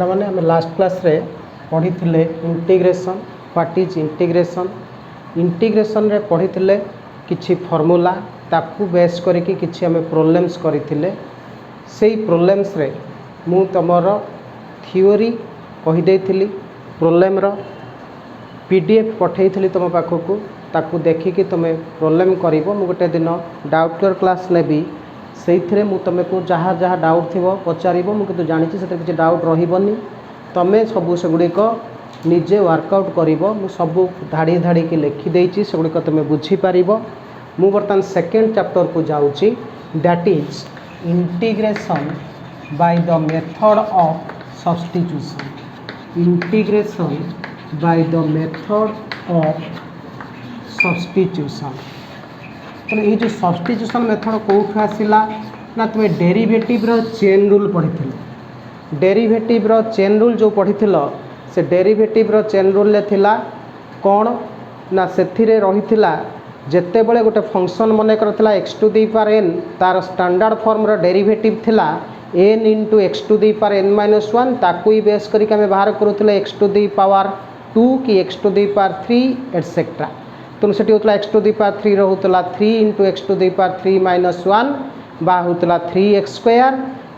मैंने आम last class रे पढ़ी थे integration what is integration integration रे पढ़ी थे किछि फॉर्मूला ताकू बेस करके किछि आम प्रोब्लेम्स करथिले से प्रोब्लेम्स रे मु तमर थियोरी कहीदे प्रोब्लेम रो पीडीएफ पठे तुम पाखक ताकू देखिकी तुम प्रोब्लेम कर गोटे दिन डाउटर क्लास नेबी से तुमको जहाँ जहाँ डाउट थी पचार मुझे जानी से किसी डाउट रही तुम्हें सब सेगुड़िक निजे वर्कआउट कर सब धाड़ी धाड़ी की लिखिदे सेगुड़िक तुम्हें बुझीपार मु बर्तमान सेकेंड चैप्टर को जाऊँगी that is integration by the method of substitution integration by the method of substitution तो ये जो सब्स्टिट्यूशन मेथड कौटू आसला ना तुम्हें डेरिवेटिव रो चेन रूल पढ़ी डेरिवेटिव रो चेन रूल जो पढ़ी से डेरिवेटिव रो चेन रूल ले थिला कौन ना से रही जिते बड़े गोटे फंक्शन मन कर x to the power n तार स्टैंडर्ड फॉर्म रो डेरिवेटिव थिला n into x to the power n minus one ताकू ही बेस करके आम बाहर करूँ x to the power two कि x to the power three etcetera तुम से होता x to the power three रोला three into x to the power three minus one बा होता थ्री एक्स स्क्वायर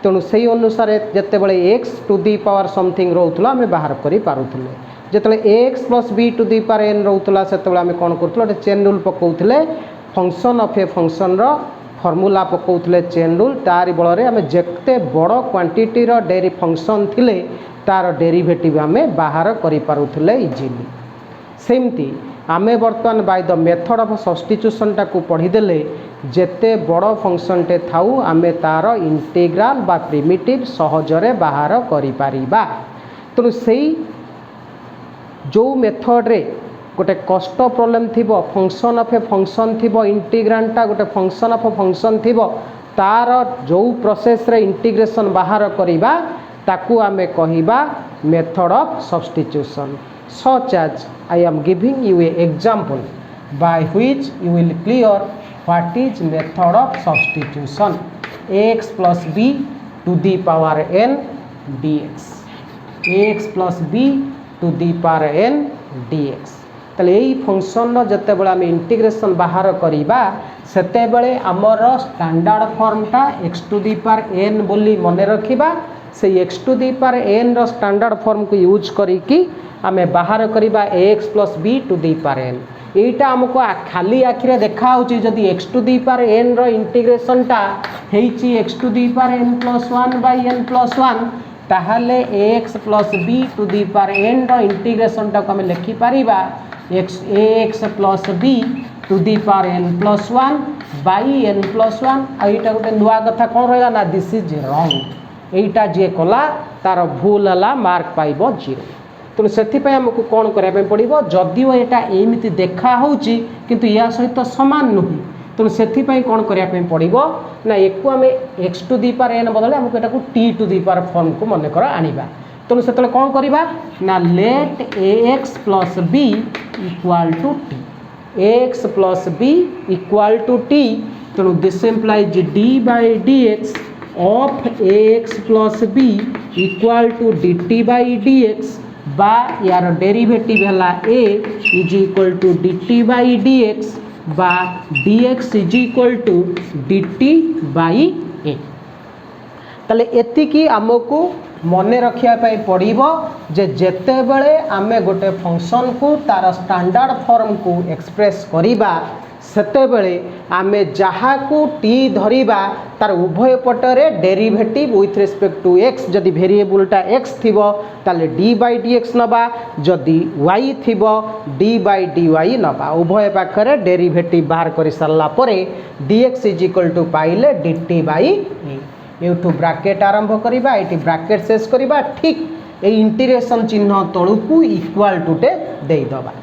तेणु से अनुसार जिते बड़े x to the power something रोला आम बाहर कर पारुले जिते x plus b to the power n रोला से आम कौन करूँ चेन रूल पकाउले फंक्शन ऑफ ए फंक्शन रो फॉर्मूला पकाउले चेन रूल तार बल आम जिते बड़ क्वांटिटी रो डेरी फंक्शन थिले तार डेरिवेटिव आम बाहर कर पारुले इजिली सेमती आमे बर्तमान bye the method of substitution टाकू पढ़ीदेले जेते बड़ फंक्शन टे थाउ आमे तार इंटीग्राल बा प्रिमिटिव सहजरे बाहर करि पारिबा तेणु से जो मेथड रे गोटे कष्ट प्रोब्लेम थिबो फंक्शन ऑफ ए फंक्शन थिबो इंटीग्रांडटा गोटे फंक्शन ऑफ फंक्शन थिबो तार जो प्रोसेस रे इंटीग्रेशन बाहर करिबा ताकू आमे कहिबा method of substitution such as I am giving you a example by which you will clear what is method of substitution x plus b to the power n dx x plus b to the power n dx ताले यही function जिते बड़े आम integration बाहर करिबा सेते बड़े आमर स्टैंडर्ड फॉर्मटा x to the power n बोली मन रखिबा से x to the power n रो स्टैंडर्ड फॉर्म को यूज करिकी आम बाहर करवा x plus b to the power n यहीटा आमको खाली आखिरे देखा जदि x to the power n रो इंटीग्रेशनटा होइछि x to the power n plus one by n plus one ताहले x plus b to the power n रो इंटीग्रेशनटा को आम लिखि पारिबा x plus b to the power n plus one by n plus one आईटा गोटे नुआ कथा कौन रहा ना दिस इज रॉन्ग यहीटा जी कला तार भूल है मार्क पाइब जीरो तेणु से आमको कौन कराया पड़ो जदिव यहाँ एमती देखा किंतु या सहित सामान नुहे तेणु से कौन कराया पड़ो ना एक आम x to the power n बदले आमको यहाँ t to the power form को मनकर आनिबा तेणु से कौन करवा ना let a x plus b equal to t x plus b equal to t तेणु this implies d by d x of a x plus b equal to d t by d x बा यार derivative है a is equal to d t by d x बा d x is equal to d t by a ताले एतिकी आमको मन रखापी पड़ो जे जेते बड़े आमे गोटे फंक्शन को तार स्टैंडर्ड फॉर्म को एक्सप्रेस करिबा सेते बड़े आमे जहाँ को टी धरिबा तार उभय पटरे derivative with respect to x जदि वेरिएबलटा एक्स थिबो ताले डी बाई डी एक्स नबा जदि वाई थिबो डी बाई डी वाई नबा उभय पाखरे डेरिवेटिव बाहर कर सारा परे d x is equal to पाइले डी टी बाई ए एठू ब्राकेट आरंभ करिबा एटी ब्राकेट शेष करिबा ठीक ए इंटीग्रेशन चिन्ह तळुकू इक्वल टू टे देई दबा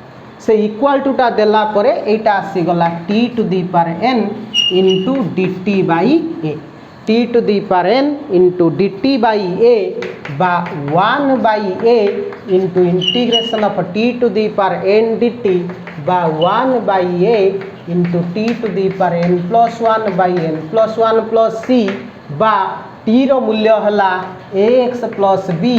से इक्वल टूटा देला परे एटा आसीगला t to the power n into d t by a t to the power n into d t by a बा one by a into integration of t to the power n d t बा one by a into t to the power n plus one by n plus one plus c बा t रो मूल्य हला x plus b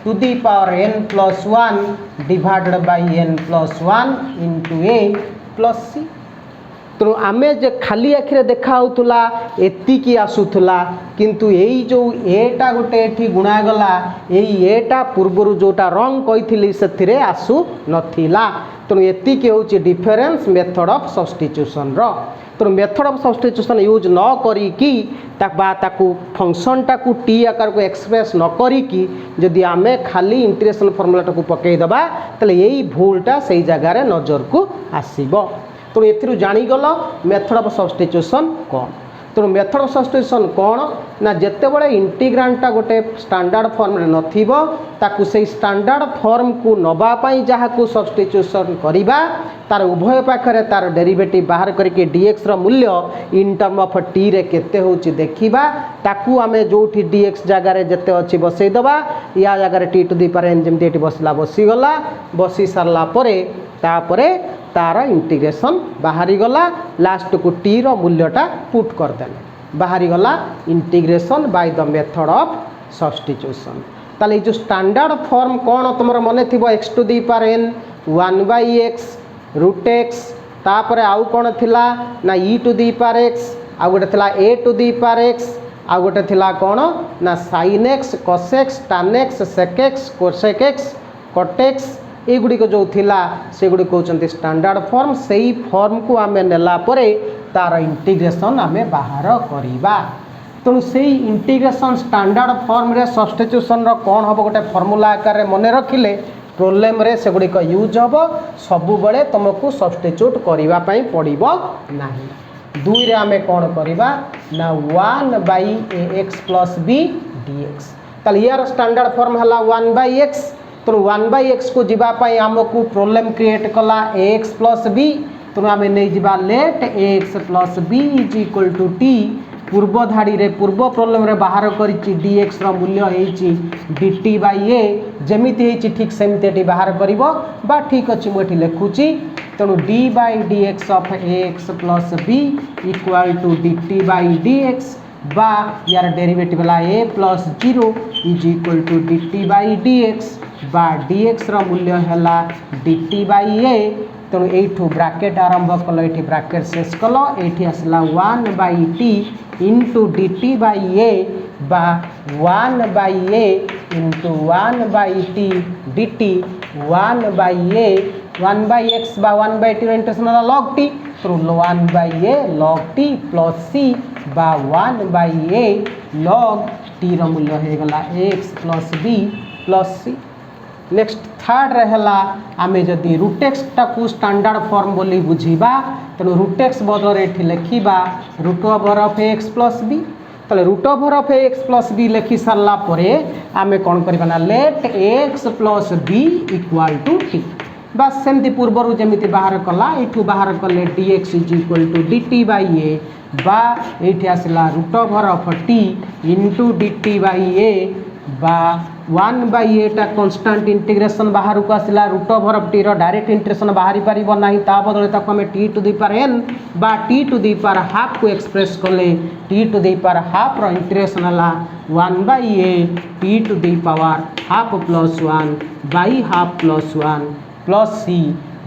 to the power n plus 1 divided by n plus 1 into a plus c। तेणु आमे जे खाली आखिरे देखा होतुला एतिकी आसुथुला किंतु एई जो एटा गोटे एठी गुणागला एई एटा पूर्वरु जोटा रंग कहिथिली सेथिरे आसु नथिला। तेणु एतिकी होची डिफरेंस मेथड ऑफ सब्स्टिट्यूशन रो। तेणु मेथड ऑफ सब्स्टिट्यूशन यूज न करिकी ताकू फंक्शन टाकू टी आकार को एक्सप्रेस न करिकी जदि आमे खाली इंटीग्रेशन फॉर्मूला टाकू पकई दबा तले एई भूलटा सेई जगह रे नजर को आसीबो। तेणु एथिरु जानिगल मेथड ऑफ सब्स्टिट्यूशन कौन। तेणु मेथड ऑफ सब्स्टिट्यूशन कौन ना जेतेबेले इंटीग्रांडटा गोटे स्टैंडर्ड फॉर्म रे नथिबो ताकू सेई स्टैंडर्ड फॉर्म को नबा पई जाहाकू सब्स्टिट्यूशन करिबा तार उभय पाखरे तार डेरिवेटिव बाहर करके dx रो मूल्य इन टर्म ऑफ t रे केते होची देखिबा ताकू आमे जोठी dx जगह रे जते अछि बसई दबा या जगह रे t to the power n जेमति एटी बसला बसी गला बसी सरला परे तापरे तार इंटीग्रेशन बाहरी गला लास्ट को टी रो मूल्यटा पुट कर देले बाहरी गला integration by the method of substitution. ताले जो स्टैंडर्ड फॉर्म कौन तुमर मने थिबो x to the power n 1/x root x तापर आउ कौन थिला ना e to the power x आ गोटे थिला a to the power x आ गोटे थिला कौन ना sin x cos x tan x sec x cosec x cot x एगुड़िक जो थिला से गुड़ी कहते स्टैंडर्ड फॉर्म से ही फॉर्म को आमे नेला परे तार इंटीग्रेशन आमे बाहर करिबा। तेणु से इंटीग्रेशन स्टैंडर्ड फॉर्म रे सब्स्टिट्यूशन रो कौन हम गोटे फॉर्मूला आकार रे मने रखिले प्रॉब्लम रे से गुड़ी यूज हम सबु बेले तुमको सब्स्टिट्यूट करबा पई पड़िबो नाही। दुई रे आमे कौन करिबा ना 1/ax + b dx ताले यार स्टैंडर्ड फॉर्म हला 1/x। तेणु 1/x को जीवाई आमको प्रॉब्लम क्रिएट कला ax + b। तेणु आम नहीं जा लेट ax + b = t पूर्व धाड़ी रे पूर्व प्रॉब्लम रे बाहर कर dx रो मूल्य होईची dt/a जमिति होईची ठीक सेमती बाहर करिवो बा ठीक अछि मु एठी लिखुची। तेणु d/dx of ax + b = dt/dx बा यार डेरिवेटिव वाला a + 0 = dt/dx बा dx रो मूल्य हैला dt/a। तेणु एठू ब्रैकेट आरंभ कल एठी ब्रैकेट शेष कल एठी आसला 1/t इंटू dt/a बा 1/a into 1/t dt 1/a 1/x बा 1/t इंटीग्रेशन log t तेणु 1/a log t plus c बा 1/a log t रो मूल्य हे गला x + b + c। Next third रहेला आमे जदि रूटेक्स टाकू स्टैंडर्ड फॉर्म बोली बुझीबा तेणु रूटेक्स बदल एठी लिखिबा √x + b। तले √x + b लिखि सारला परे आमे कोन करबा ना लेट x + b = t बस सेमती पूर्वरु जेमिति बाहर कला एठू बाहर कले dx = dt/a बा एठी आसला √t इंटू dt/a बा 1/a टा कांस्टेंट इंटीग्रेशन बाहर को आसला √t रो डायरेक्ट इंटीग्रेशन बाहरी पारिबो नाही ता बदले ताको हमें t to the power n बा t to the power half को एक्सप्रेस करले t to the power half रो इंटीग्रेशन हला 1/a t to the power half + 1 by half + 1 plus c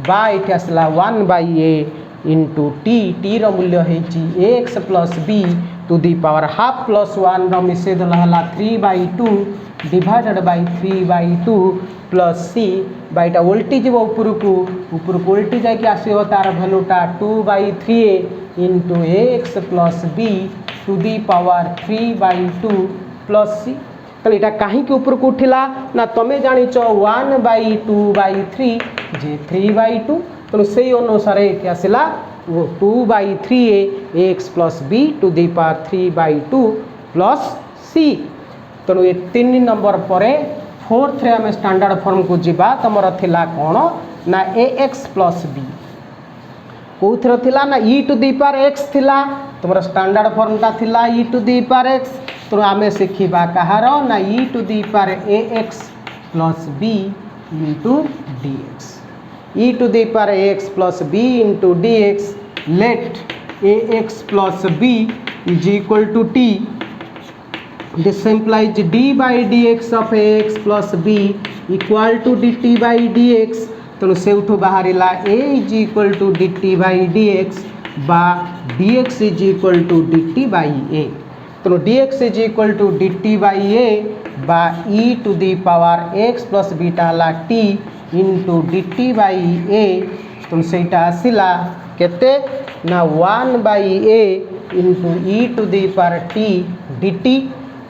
बा एठी आसला 1/a इंटू t रो मूल्य हेची x + b to the power half + 1 रो मिसे दला हला 3/2 डिवाइडेड बाय 3/2 प्लस c बाईटा उल्टी जीव ऊपर को उल्टी जाके आसो तार भैल्यूटा 2/3a into x + b to the power 3/2 plus c। तो यहाँ कहीं ऊपर को उठिला ना तुम्हें जाच 1/2/3 जे 3/2 तेणु से अनुसार ये आसला 2/3a x + b to the power 3/2 plus c। तेणु ये 3 नंबर पर 4th रे आम स्टैंडर्ड फॉर्म को जीवा तुमर थिला कौन ना ax + b कौथर थिला ना e to the power x थिला तुम स्टैंडर्ड फॉर्मटा थिला e to the power x। तेणु आम शिखा कहार ना e to the power ax + b into dx e to the power ax + b into dx let ax + b = t this implies d by dx of ax plus b equal to dt by dx तेणु से बाहर a is equal to dt by dx बा dx is equal to dt by a तेणु dx is equal to dt by a बा e to the power x plus beta है t into dt by a तेणु से आसला केते ना 1 by a into e to the power t dt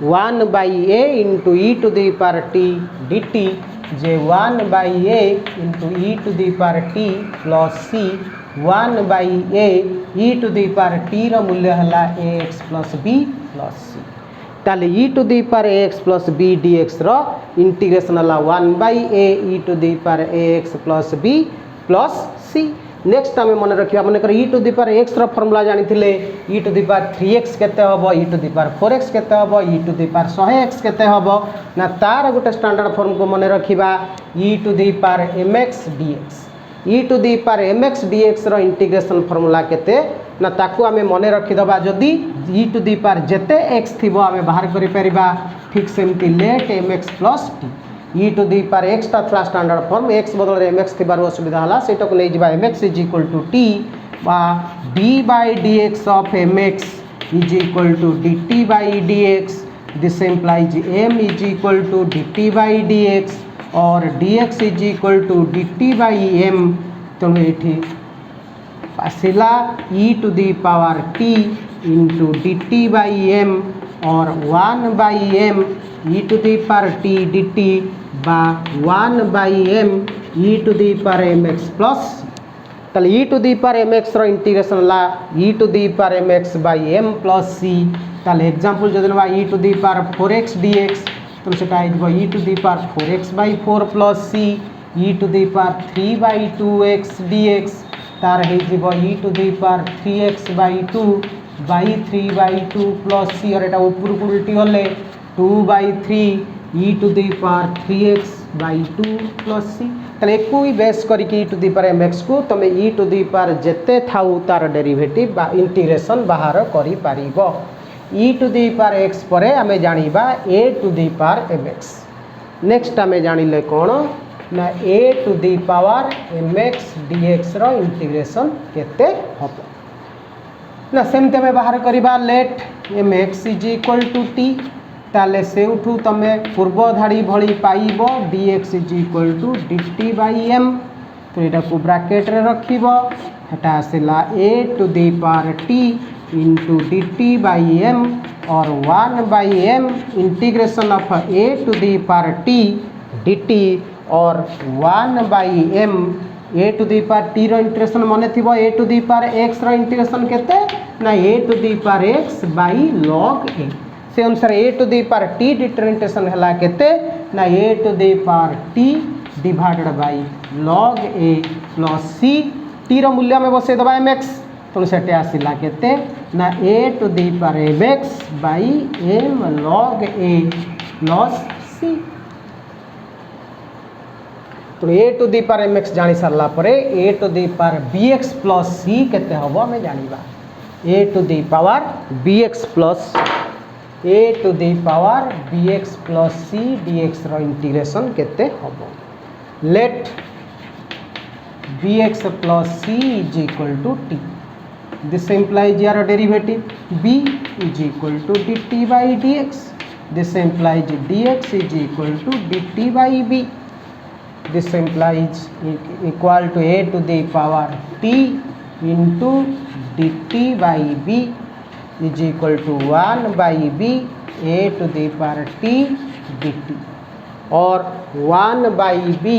1 by a into e to the power t dt J 1 by a into e to the power t plus c 1 by a e to the power t रो मूल्य है ax plus b plus c ताले e to the power ax plus b dx रो integration है 1 by a e to the power ax plus b plus c next आम मन रखा मन कर e to the power x रो formula जानी थिले e to the power 3x केते हबो e to the power 4x केते हबो e to the power 100x केते हबो ना तार गोटे स्टैंडर्ड फॉर्म को मन रखिबा e to the power mx dx e to the power mx dx रो इंटीग्रेशन फॉर्मूला केते ना ताकू आमे मन रखि दबा जदी e to the power जेते x थिबो आमे बाहर करि परिबा ठीक सेमती late mx plus t e to the power x ता था स्टैंडर्ड फॉर्म x बदल रे mx थिबार असुविधा हला सेटा को नै जिबा mx is equal to t बा d by dx of mx is equal to dt by dx this implies m is equal to dt by dx और dx is equal to dt by m तेणु ये आसला e to the power t into dt by m और 1 by m e to the power t dt बा 1 by m e to the power mx plus ताले e to the power mx रो integration ला e to the power mx by m plus c ताले example जदि नबा e to the power 4x dx तो सेटा आइबो e to the power 4x by 4 plus c e to the power 3 by 2x dx तार हे जिवो e to the power 3x by 2 by 3 by 2 plus c और एटा ऊपर को उल्टी होले 2 by 3 e to the power 3x by 2 plus c तले कोई base करके e to the power mx को तमे e to the power जेते थाउ तार डेरिवेटिव बा इंटीग्रेशन बाहर करि पारिबो e to the power x परे आमे जानिबा a to the power mx next आमे जानिले कोन ना a to the power mx dx रो इंटीग्रेशन केते हबो ना सेमते में बाहर करिबा let mx is equal to t ताले से उठू तमे पूर्व धाड़ी भली पाइबो dx is equal to dt by m तो एटा को ब्रैकेट रे रखिबो हेटा आसला a to the power t into dt by m और 1 by m integration of a to the power t dt और 1 by m a to the power t रो integration मने थिबो a to the power x रो integration केते ना a to the power x by log a से अनुसार a to the power t determination हला केते ना a to the power t divided by log a plus c t रो मूल्य में बसे दबा mx तो सेटे आसिला केते ना a to the power mx by m log a plus c तो a to the power mx जानि सरला परे a to the power bx plus c केते हबो हमें जानिबा a to the power bx plus a to the power bx plus c dx रो integration केते हबो late bx plus c is equal to t this implies your derivative b is equal to dt by dx this implies dx is equal to dt by b this implies equal to a to the power t into dt by b is equal to 1 by b a to the power t dt और 1 by b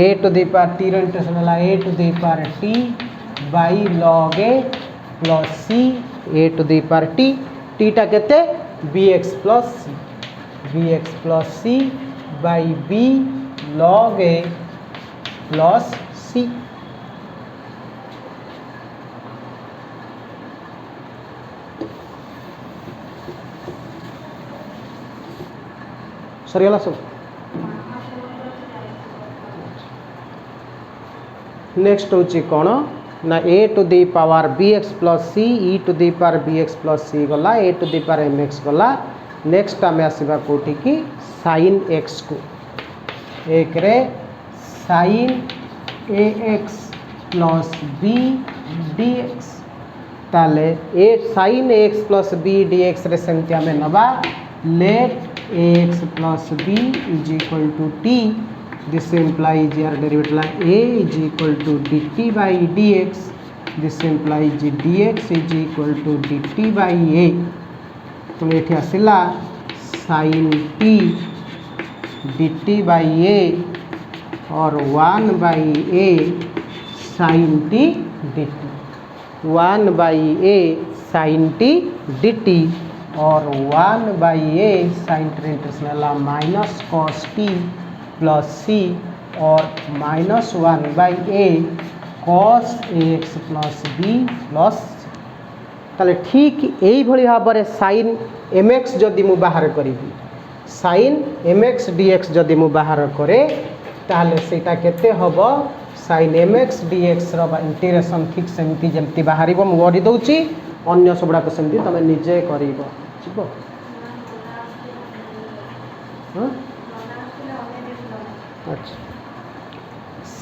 a to the power t रो integration वाला a to the power t by log a plus c a to the power t t टा केते bx plus c by b log a plus c सरीगला सब next होची कोन ना a to the power b x plus c e to the power b x plus c गला a to the power m x गला next आम आसवा कौटी की साइन एक्स को एक रे sine a x plus b d x ताले a sine a x plus b d x रे सेमती आम नवा let a x plus b is equal to t this implies your derivative like a is equal to dt by dx this implies dx is equal to dt by a तो ये आसला sin t dt by a और 1 by a sin t dt 1 by a sin t dt और 1 by a sin t इंटरसेला minus cos t plus c और -1 by a cos a x plus b plus ताले ठीक यही भाव में sign m x जदि मु बाहर करी sine m x d x जदि मु बाहर करे ताले सेटा केते हबो sine m x d x रो इंटीग्रेशन ठीक सेमती जमती बाहर मु गढ़ी दउची अन्य सबुड़ा को सेमती तमे निजे करिवो छिबो अच्छा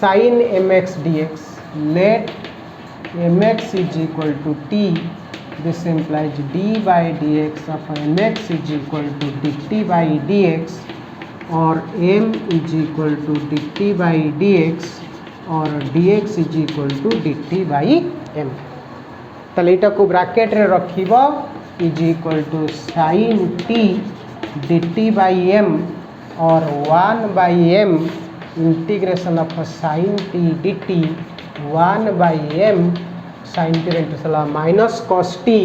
sine m x d x let m x is equal to t this implies d by d x of m x is equal to d t by d x और m is equal to d t by d x और d x is equal to d t by m ताले एटा को bracket रे रखिबो is equal to sine t d t by m और 1 by m integration of sine t d t 1 by m sine t integration minus cos t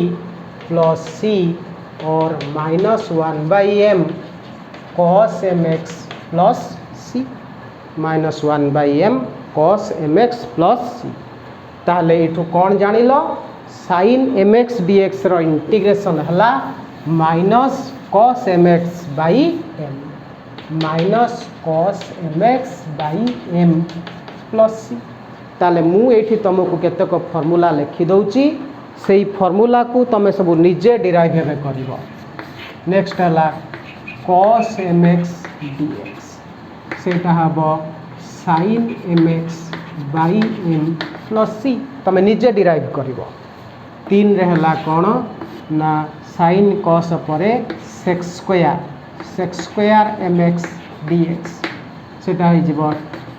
plus c और -1 by m cos m x plus c -1 by m cos m x plus c ताले इठू कौन जानिल sine m x d x रो integration हला minus cos m x by m minus cos m x by m plus c ताले मु एठी तुमको केतक फॉर्मूला लिखि दउची सेही फॉर्मूला को तुम सब निजे डिराइव हेबे करिवो नेक्स्ट हला cos m x d x सेटा हबो sine m x by m plus c तुम निजे डिराइव करिवो 3 रे हला कोन ना साइन कॉस परे sec square m x d x सेटा हो जिवो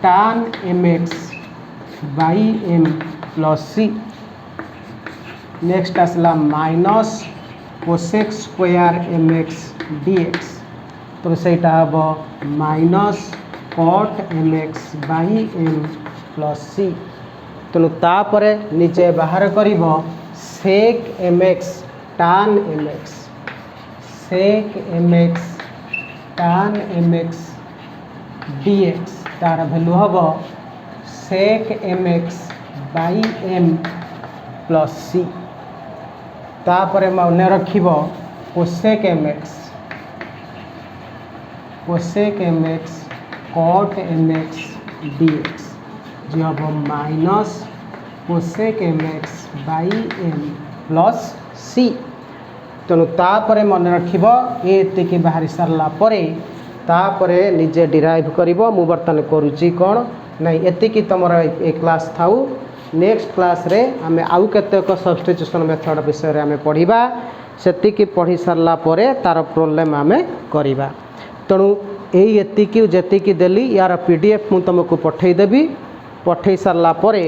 tan m x by m plus c next आसला minus cosec square m x d x तो सेटा हबो minus cot m x by m plus c तेणु तापरे निजे बाहर करिवो sec m x tan m x sec m x tan m x d x तार भैल्यू हम sec m x by m plus c तापर मन रखिब cosec m x cot m x d x जी हम minus cosec m x by m plus c तेणु तापर मन रखिब ये बाहरी सारा तापरे निजे डिराइव करिवो मु बर्तन करुची कौन नहीं एतिकी तुम ए क्लास थाउ नेक्स्ट क्लास रे आमे आउ केतेक सब्स्टिट्यूशन मेथड विषय रे आमे पढ़िबा सेतिकी पढ़ी सारला परे तार प्रॉब्लम आमे करिबा तेणु एई एतिकी जेतिकी देली यार पीडीएफ मु तुमको पठेई देबी पठेई सारला परे